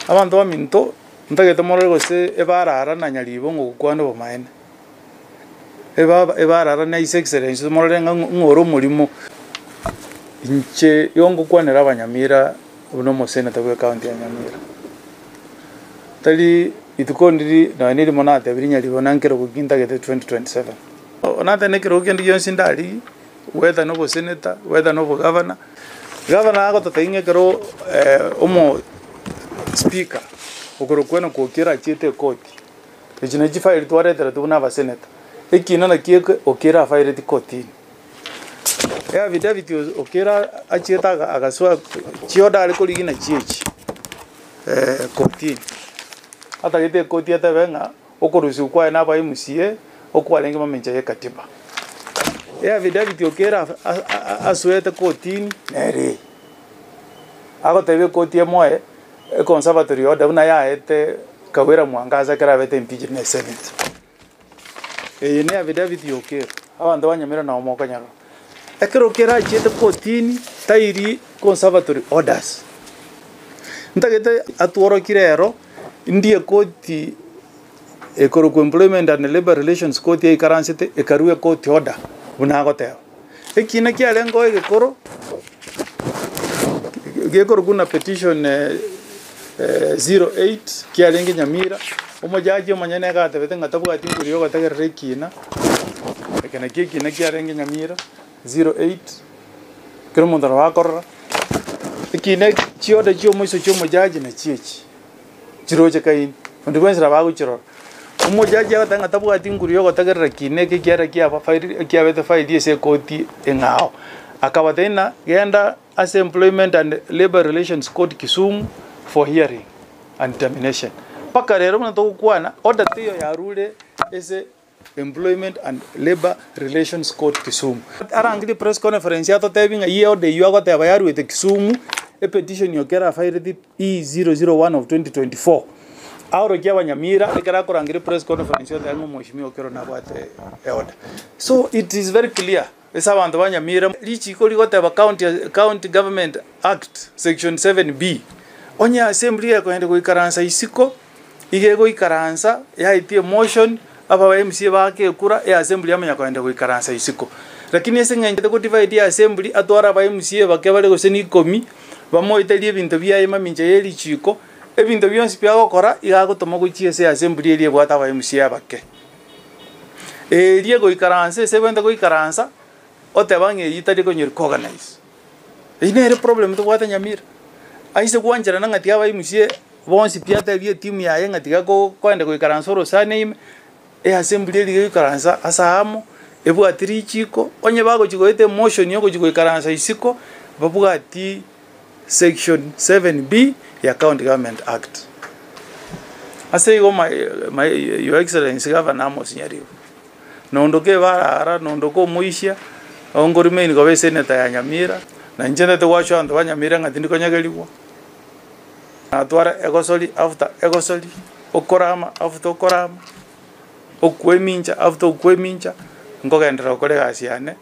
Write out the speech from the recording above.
abantu baminto ntagete morore gose ebarara na nyaribo ngokwana bomaene ebarara na his excellence morore ngoro mulimo inche yongo kwanera abanyamira uno moseneta bwa county ya Nyamira tali itukondiri na niri mona tabiri nyaribo nankero kuginta gete 2027 onata nekero kendi yonsi ndali whether no senator whether no governor ako tatainge kero omo speaker okoro kwena kokera chete koti ejina jifairi twaretera tubuna ba senator ekina na kieke okera fairi ti koti ya David okera acheta agaswa chioda aliko ligina chiechi koti ata gete koti ata benga okorusi kwa na ba MCA okwalenge mamenja ye katiba ya David okera aswete koti nere ako tebe koti moe conservatory order una ya ete Kawira Mwangaza kera bete impeach na Senate ne David okera abantu banyamira na omoka nyaro ekero kera chete kotini tairi conservatory orders ntagete atuoro kirero ndie koti ekoro ku employment and labor relations koti e karansete ekarue koti order bunago teo ekina kialengo ekoro gekoro kuna petition 08 kialenge Nyamira omojaji omanyane gatebete ngatabu gatinguriyo gatagerere kina ekena kina kialenge Nyamira 08 kero mondaro wakorra kine chioda chio moiso chio mojaji na chiechi chiroje kain ndibwensira bago chiro omojaji agatanga tabu gatinguriyo gatagerere kine kiara kiaba file kiabete file ese koti engao akabatena genda as employment and labor relations court Kisumu for hearing and termination paka rero mna tokwana order tiyo ya rule ese employment and labor relations court Kisumu arangili press conference ya to tebinga ye order yo agoteba yaru ete Kisumu e petition yokera file E001 of 2024 auro kia Nyamira ekara korangili press conference yo tango mheshimiwa okero na bwate order. So it is very clear esa abantu Nyamira lichi ko ligoteba county government act section 7B onye assembly ya kwende kuikaransa isiko igego ikaransa ya itie motion aba MCA bake kura ya assembly ya kwende kuikaransa isiko lakini ese ngende ko divide ya assembly atwara ba MCA bake bale go seni komi bamoitelie bintu bya ima minje yeli chiko ebintu byonsi bya gukora igago tomo guchie ese assembly eli bwata ba MCA bake liego ikaransa ese bende ko ikaransa otebange yitali ko nyir organize ine problem to bwata Nyamira aise kuanjira nanga tiaba MCA bonsi piata bie timu ya yenga tigako kwenda kuikaransa sana ime assembly eli ikaransa asamo ebu atiri chiko onye bago chiko ete motion yoko chiko ikaransa isiko babuga ati section 7B ya county government act ase go my your excellency governor Amos Nyaribo nondoke barara nondoko muishia ongorime ni gobe senator ya Nyamira na njende te wacho ando Nyamira ngatindi konyageliwa atwara egosoli after egosoli okorama after okorama okweminja after okweminja ngogendera okore gasiane